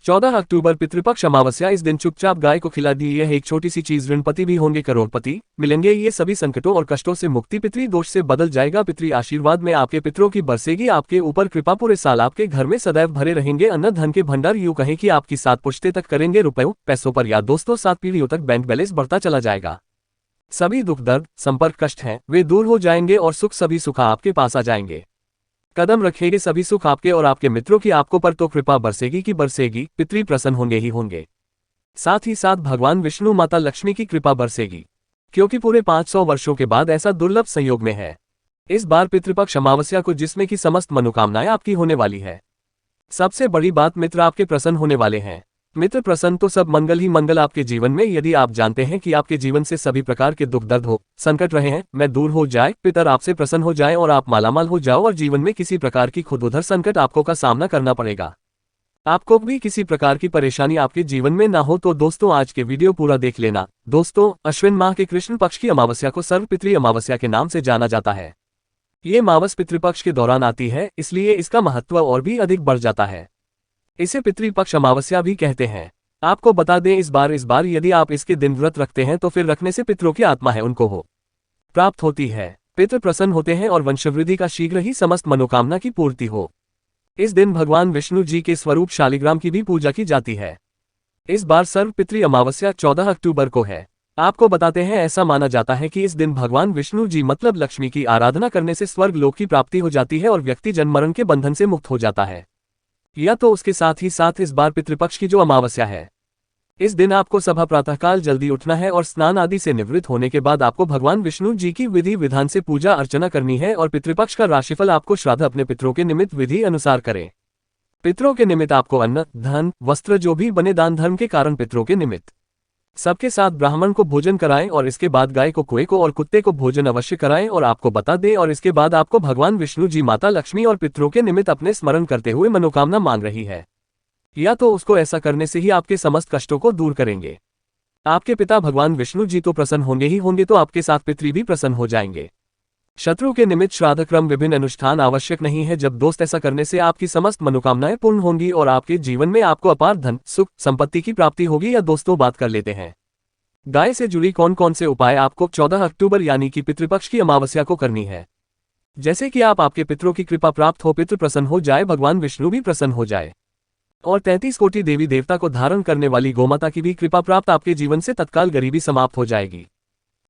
14 अक्टूबर पितृपक्ष अमावस्या। इस दिन चुपचाप गाय को खिला दी। यह एक छोटी सी चीज, ऋणपति भी होंगे, करोड़पति मिलेंगे। ये सभी संकटों और कष्टों से मुक्ति, पितृ दोष से बदल जाएगा। पितृ आशीर्वाद में आपके पितरों की बरसेगी आपके ऊपर कृपा। पूरे साल आपके घर में सदैव भरे रहेंगे अन्न धन के भंडार। यूं कहें कि आपकी 7 पुश्ते तक करेंगे रुपयों पैसों पर याद। दोस्तों, 7 पीढ़ियों तक बैंक बैलेंस बढ़ता चला जाएगा। सभी दुख दर्द संपर्क कष्ट हैं वे दूर हो जाएंगे और सभी सुख आपके पास आ जाएंगे। कदम रखेंगे सभी सुख आपके और आपके मित्रों की। आपको पर तो कृपा बरसेगी कि बरसेगी। पितृ प्रसन्न होंगे ही होंगे। साथ ही साथ भगवान विष्णु माता लक्ष्मी की कृपा बरसेगी, क्योंकि पूरे 500 वर्षों के बाद ऐसा दुर्लभ संयोग में है इस बार पितृपक्ष अमावस्या को, जिसमें की समस्त मनोकामनाएं आपकी होने वाली है। सबसे बड़ी बात, मित्र आपके प्रसन्न होने वाले हैं। मित्र प्रसन्न तो सब मंगल ही मंगल आपके जीवन में। यदि आप जानते हैं कि आपके जीवन से सभी प्रकार के दुख दर्द हो संकट रहे हैं, मैं दूर हो जाए, पितर आपसे प्रसन्न हो जाए और आप मालामाल हो जाओ और जीवन में किसी प्रकार की खुद उधर संकट आपको का सामना करना पड़ेगा, आपको भी किसी प्रकार की परेशानी आपके जीवन में ना हो, तो दोस्तों आज के वीडियो पूरा देख लेना। दोस्तों, अश्विन माह के कृष्ण पक्ष की अमावस्या को सर्वपितृ अमावस्या के नाम से जाना जाता है। ये अमावस पितृपक्ष के दौरान आती है, इसलिए इसका महत्व और भी अधिक बढ़ जाता है। इसे पितृपक्ष अमावस्या भी कहते हैं। आपको बता दें, इस बार यदि आप इसके दिन व्रत रखते हैं तो फिर रखने से पितरों की आत्मा है उनको हो प्राप्त होती है। पितृ प्रसन्न होते हैं और वंशवृद्धि का शीघ्र ही समस्त मनोकामना की पूर्ति हो। इस दिन भगवान विष्णु जी के स्वरूप शालिग्राम की भी पूजा की जाती है। इस बार सर्वपितृ अमावस्या 14 अक्टूबर को है। आपको बताते हैं, ऐसा माना जाता है कि इस दिन भगवान विष्णु जी मतलब लक्ष्मी की आराधना करने से स्वर्ग लोक की प्राप्ति हो जाती है और व्यक्ति जन्म मरण के बंधन से मुक्त हो जाता है। या तो उसके साथ ही साथ इस बार पितृपक्ष की जो अमावस्या है, इस दिन आपको सुबह प्रातःकाल जल्दी उठना है और स्नान आदि से निवृत्त होने के बाद आपको भगवान विष्णु जी की विधि विधान से पूजा अर्चना करनी है और पितृपक्ष का राशिफल आपको श्राद्ध अपने पितरों के निमित्त विधि अनुसार करें। पितरों के निमित्त आपको अन्न धन वस्त्र जो भी बने दान धर्म के कारण पितरों के निमित्त सबके साथ ब्राह्मण को भोजन कराएं और इसके बाद गाय को कुएं को और कुत्ते को भोजन अवश्य कराएं और आपको बता दें, और इसके बाद आपको भगवान विष्णु जी माता लक्ष्मी और पितरों के निमित्त अपने स्मरण करते हुए मनोकामना मांग रही है, या तो उसको ऐसा करने से ही आपके समस्त कष्टों को दूर करेंगे। आपके पिता भगवान विष्णु जी तो प्रसन्न होंगे ही होंगे, तो आपके साथ पितृ भी प्रसन्न हो जाएंगे। शत्रु के निमित्त श्राद्ध क्रम विभिन्न अनुष्ठान आवश्यक नहीं है। जब दोस्त ऐसा करने से आपकी समस्त मनोकामनाएं पूर्ण होंगी और आपके जीवन में आपको अपार धन सुख संपत्ति की प्राप्ति होगी। या दोस्तों, बात कर लेते हैं गाय से जुड़ी कौन कौन से उपाय आपको 14 अक्टूबर यानी कि पितृपक्ष की अमावस्या को करनी है। जैसे कि आपके पितरों की कृपा प्राप्त हो, पितृ प्रसन्न हो जाए, भगवान विष्णु भी प्रसन्न हो जाए और 33 कोटि देवी देवता को धारण करने वाली गोमाता की भी कृपा प्राप्त, आपके जीवन से तत्काल गरीबी समाप्त हो जाएगी।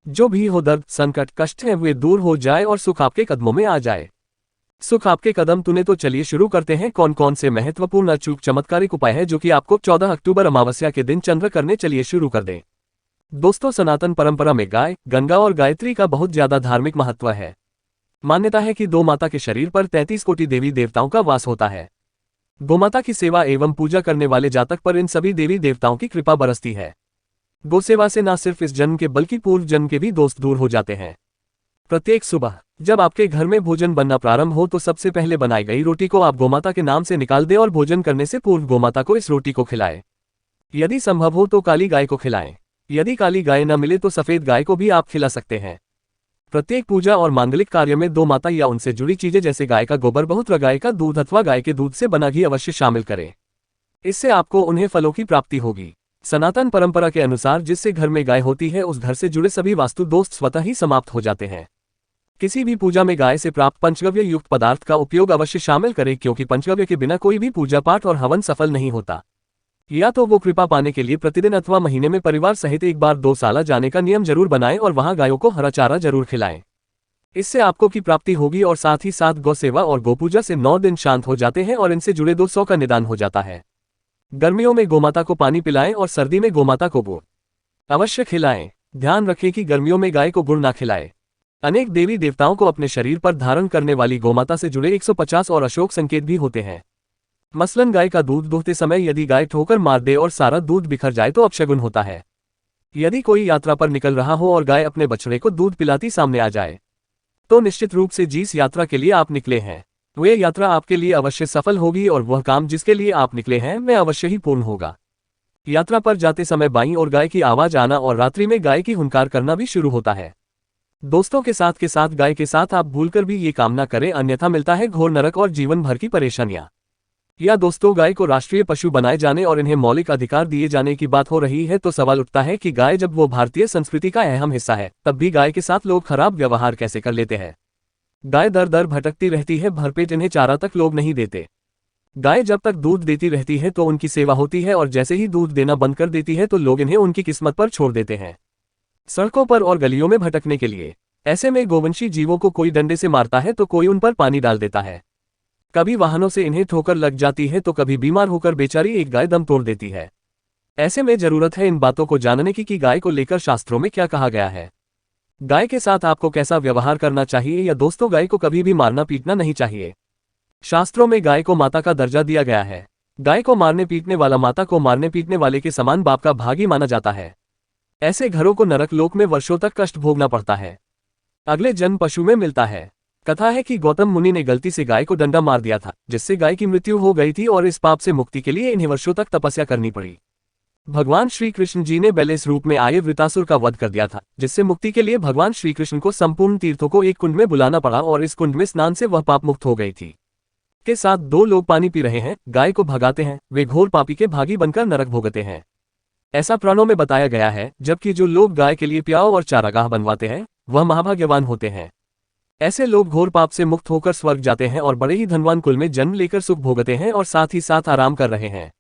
जो भी हो दर्द संकट कष्ट है वे दूर हो जाए और सुख आपके कदमों में आ जाए। सुख आपके कदम तूने। तो चलिए शुरू करते हैं कौन कौन से महत्वपूर्ण अचूक चमत्कारिक उपाय है जो कि आपको 14 अक्टूबर अमावस्या के दिन चंद्र करने। चलिए शुरू कर दें। दोस्तों, सनातन परंपरा में गाय गंगा और गायत्री का बहुत ज्यादा धार्मिक महत्व है। मान्यता है कि गोमाता के शरीर पर 33 कोटि देवी देवताओं का वास होता है। गोमाता की सेवा एवं पूजा करने वाले जातक पर इन सभी देवी देवताओं की कृपा बरसती है। गोसेवा से न सिर्फ इस जन्म के बल्कि पूर्व जन्म के भी दोस्त दूर हो जाते हैं। प्रत्येक सुबह जब आपके घर में भोजन बनना प्रारंभ हो तो सबसे पहले बनाई गई रोटी को आप गोमाता के नाम से निकाल दें और भोजन करने से पूर्व गोमाता को इस रोटी को खिलाएं। यदि संभव हो तो काली गाय को खिलाएं। यदि काली गाय न मिले तो सफेद गाय को भी आप खिला सकते हैं। प्रत्येक पूजा और मांगलिक कार्य में दो माता या उनसे जुड़ी चीजें जैसे गाय का गोबर, बहुत्र गाय का दूध अथवा गाय के दूध से बना घी अवश्य शामिल करें। इससे आपको उन्हें फलों की प्राप्ति होगी। सनातन परंपरा के अनुसार जिससे घर में गाय होती है उस घर से जुड़े सभी वास्तु दोस्त स्वतः ही समाप्त हो जाते हैं। किसी भी पूजा में गाय से प्राप्त पंचगव्य युक्त पदार्थ का उपयोग अवश्य शामिल करें, क्योंकि पंचगव्य के बिना कोई भी पूजा पाठ और हवन सफल नहीं होता। या तो वो कृपा पाने के लिए प्रतिदिन अथवा महीने में परिवार सहित एक बार 2 साल जाने का नियम जरूर बनाएं और वहां गायों को हरा चारा जरूर खिलाएं। इससे आपको की प्राप्ति होगी और साथ ही साथ गौ सेवा और गोपूजा से 9 दिन शांत हो जाते हैं और इनसे जुड़े 200 का निदान हो जाता है। गर्मियों में गोमाता को पानी पिलाएं और सर्दी में गोमाता को गुड़ अवश्य खिलाएं। ध्यान रखें कि गर्मियों में गाय को गुड़ ना खिलाएं। अनेक देवी देवताओं को अपने शरीर पर धारण करने वाली गोमाता से जुड़े 150 और अशोक संकेत भी होते हैं। मसलन गाय का दूध दोहते समय यदि गाय ठोकर मार दे और सारा दूध बिखर जाए तो अपशगुन होता है। यदि कोई यात्रा पर निकल रहा हो और गाय अपने बछड़े को दूध पिलाती सामने आ जाए तो निश्चित रूप से जिस यात्रा के लिए आप निकले हैं वह यात्रा आपके लिए अवश्य सफल होगी और वह काम जिसके लिए आप निकले हैं वह अवश्य ही पूर्ण होगा। यात्रा पर जाते समय बाईं ओर गाय की आवाज आना और रात्रि में गाय की हुंकार करना भी शुरू होता है। दोस्तों के साथ गाय के साथ आप भूलकर भी ये काम ना करें, अन्यथा मिलता है घोर नरक और जीवन भर की परेशानियां। या दोस्तों, गाय को राष्ट्रीय पशु बनाए जाने और इन्हें मौलिक अधिकार दिए जाने की बात हो रही है तो सवाल उठता है कि गाय जब वो भारतीय संस्कृति का अहम हिस्सा है, तब भी गाय के साथ लोग खराब व्यवहार कैसे कर लेते हैं। गाय दर दर भटकती रहती है, भरपेट इन्हें चारा तक लोग नहीं देते। गाय जब तक दूध देती रहती है तो उनकी सेवा होती है, और जैसे ही दूध देना बंद कर देती है तो लोग इन्हें उनकी किस्मत पर छोड़ देते हैं, सड़कों पर और गलियों में भटकने के लिए। ऐसे में गोवंशी जीवों को कोई डंडे से मारता है तो कोई उन पर पानी डाल देता है, कभी वाहनों से इन्हें ठोकर लग जाती है तो कभी बीमार होकर बेचारी एक गाय दम तोड़ देती है। ऐसे में जरूरत है इन बातों को जानने की कि गाय को लेकर शास्त्रों में क्या कहा गया है, गाय के साथ आपको कैसा व्यवहार करना चाहिए। या दोस्तों, गाय को कभी भी मारना पीटना नहीं चाहिए। शास्त्रों में गाय को माता का दर्जा दिया गया है। गाय को मारने पीटने वाला माता को मारने पीटने वाले के समान बाप का भागी माना जाता है। ऐसे घरों को नरक लोक में वर्षों तक कष्ट भोगना पड़ता है, अगले जन्म पशु में मिलता है। कथा है कि गौतम मुनि ने गलती से गाय को डंडा मार दिया था, जिससे गाय की मृत्यु हो गई थी और इस पाप से मुक्ति के लिए इन्हें वर्षों तक तपस्या करनी पड़ी। भगवान श्री कृष्ण जी ने बैलेस रूप में आए वृतासुर का वध कर दिया था, जिससे मुक्ति के लिए भगवान श्री कृष्ण को संपूर्ण तीर्थों को एक कुंड में बुलाना पड़ा और इस कुंड में स्नान से वह पाप मुक्त हो गई थी। के साथ दो लोग पानी पी रहे हैं, गाय को भगाते हैं, वे घोर पापी के भागी बनकर नरक भोगते हैं, ऐसा पुराणों में बताया गया है। जबकि जो लोग गाय के लिए प्याऊ और चारागाह बनवाते हैं वह महाभाग्यवान होते हैं। ऐसे लोग घोर पाप से मुक्त होकर स्वर्ग जाते हैं और बड़े ही धनवान कुल में जन्म लेकर सुख भोगते हैं और साथ ही साथ आराम कर रहे हैं।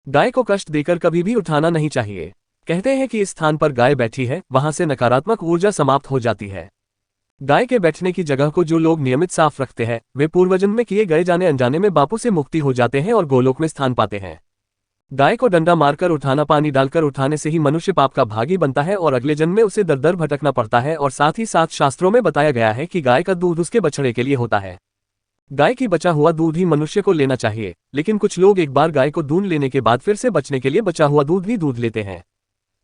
गाय को कष्ट देकर कभी भी उठाना नहीं चाहिए। कहते हैं कि इस स्थान पर गाय बैठी है, वहां से नकारात्मक ऊर्जा समाप्त हो जाती है। गाय के बैठने की जगह को जो लोग नियमित साफ रखते हैं वे पूर्वजन्म में किए गए जाने अनजाने में बापू से मुक्ति हो जाते हैं और गोलोक में स्थान पाते हैं। गाय को डंडा मारकर उठाना, पानी डालकर उठाने से ही मनुष्य पाप का भागी बनता है और अगले जन्म में उसे दर दर भटकना पड़ता है। और साथ ही साथ शास्त्रों में बताया गया है कि गाय का दूध उसके बछड़े के लिए होता है। गाय की बचा हुआ दूध ही मनुष्य को लेना चाहिए, लेकिन कुछ लोग एक बार गाय को दूध लेने के बाद फिर से बचने के लिए बचा हुआ दूध भी दूध लेते हैं।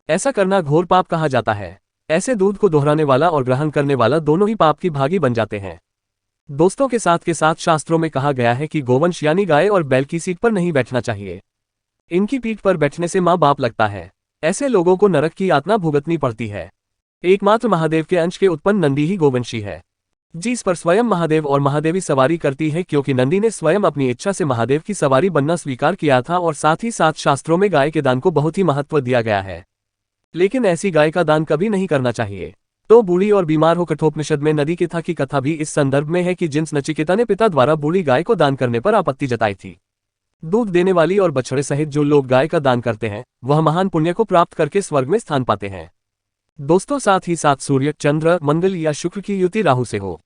ऐसा करना घोर पाप कहा जाता है। ऐसे दूध को दोहराने वाला और ग्रहण करने वाला दोनों ही पाप की भागी बन जाते हैं। दोस्तों, के साथ शास्त्रों में कहा गया है कि गोवंश यानी गाय और बैल की सीट पर नहीं बैठना चाहिए। इनकी पीठ पर बैठने से माँ बाप लगता है। ऐसे लोगों को नरक की यातना भुगतनी पड़ती है। एकमात्र महादेव के अंश के उत्पन्न नंदी ही गोवंशी है, जिस पर स्वयं महादेव और महादेवी सवारी करती है, क्योंकि नंदी ने स्वयं अपनी इच्छा से महादेव की सवारी बनना स्वीकार किया था। और साथ ही साथ शास्त्रों में गाय के दान को बहुत ही महत्व दिया गया है, लेकिन ऐसी गाय का दान कभी नहीं करना चाहिए। तो बूढ़ी और बीमार हो कठोपनिषद में नदी की था की कथा भी इस संदर्भ में है कि जिस नचिकेता ने पिता द्वारा बूढ़ी गाय को दान करने पर आपत्ति जताई थी। दूध देने वाली और बछड़े सहित जो लोग गाय का दान करते हैं वह महान पुण्य को प्राप्त करके स्वर्ग में स्थान पाते हैं। दोस्तों, साथ ही साथ सूर्य, चंद्र, मंगल या शुक्र की युति राहु से हो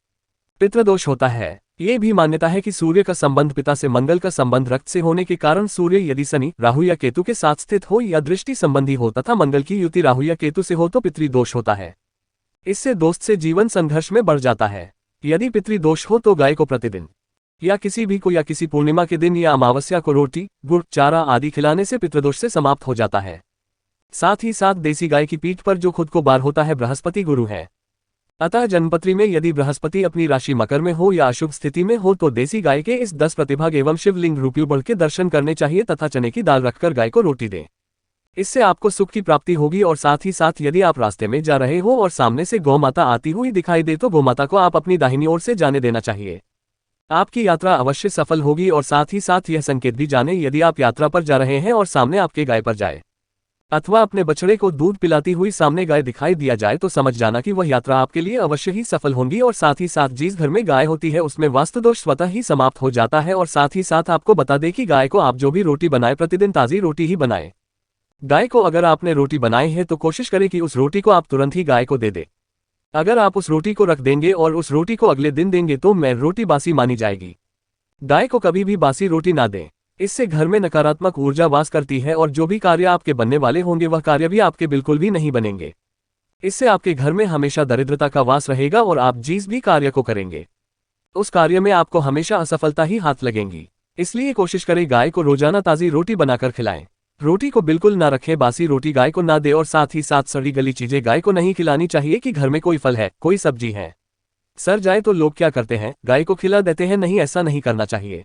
पितृदोष होता है। ये भी मान्यता है कि सूर्य का संबंध पिता से, मंगल का संबंध रक्त से होने के कारण सूर्य यदि शनि, राहु या केतु के साथ स्थित हो या दृष्टि संबंधी हो तथा मंगल की युति राहु या केतु से हो तो पितृदोष होता है। इससे दोस्त से जीवन संघर्ष में बढ़ जाता है। यदि पितृदोष हो तो गाय को प्रतिदिन या किसी भी को या किसी पूर्णिमा के दिन या अमावस्या को रोटी, गुड़, चारा आदि खिलाने से पितृदोष से समाप्त हो जाता है। साथ ही साथ देसी गाय की पीठ पर जो खुद को बार होता है बृहस्पति गुरु है। अतः जन्मपत्री में यदि बृहस्पति अपनी राशि मकर में हो या अशुभ स्थिति में हो तो देसी गाय के इस 10 प्रतिभाग एवं शिवलिंग रूपी बल के दर्शन करने चाहिए तथा चने की दाल रखकर गाय को रोटी दें। इससे आपको सुख की प्राप्ति होगी। और साथ ही साथ यदि आप रास्ते में जा रहे हो और सामने से गौ माता आती हुई दिखाई दे तो गौ माता को आप अपनी दाहिनी ओर से जाने देना चाहिए। आपकी यात्रा अवश्य सफल होगी। और साथ ही साथ यह संकेत भी जाने यदि आप यात्रा पर जा रहे हैं और सामने आपके गाय पर जाए अथवा अपने बछड़े को दूध पिलाती हुई सामने गाय दिखाई दिया जाए तो समझ जाना कि वह यात्रा आपके लिए अवश्य ही सफल होगी। और साथ ही साथ जिस घर में गाय होती है उसमें वास्तुदोष स्वतः ही समाप्त हो जाता है। और साथ ही साथ आपको बता दें कि गाय को आप जो भी रोटी बनाए प्रतिदिन ताज़ी रोटी ही बनाएं। गाय को अगर आपने रोटी बनाई है तो कोशिश करें कि उस रोटी को आप तुरंत ही गाय को दे दें। अगर आप उस रोटी को रख देंगे और उस रोटी को अगले दिन देंगे तो मैं रोटी बासी मानी जाएगी। गाय को कभी भी बासी रोटी ना दें, इससे घर में नकारात्मक ऊर्जा वास करती है और जो भी कार्य आपके बनने वाले होंगे वह कार्य भी आपके बिल्कुल भी नहीं बनेंगे। इससे आपके घर में हमेशा दरिद्रता का वास रहेगा और आप जिस भी कार्य को करेंगे उस कार्य में आपको हमेशा असफलता ही हाथ लगेंगी। इसलिए कोशिश करें गाय को रोजाना ताज़ी रोटी बनाकर खिलाएं। रोटी को बिल्कुल ना रखें, बासी रोटी गाय को ना दे। और साथ ही साथ सड़ी गली चीजें गाय को नहीं खिलानी चाहिए कि घर में कोई फल है, कोई सब्जी है, सड़ जाए तो लोग क्या करते हैं, गाय को खिला देते हैं। नहीं, ऐसा नहीं करना चाहिए।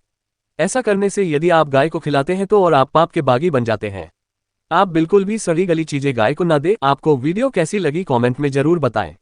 ऐसा करने से यदि आप गाय को खिलाते हैं तो और आप पाप के बागी बन जाते हैं। आप बिल्कुल भी सड़ी गली चीजें गाय को ना दें। आपको वीडियो कैसी लगी कमेंट में जरूर बताएं।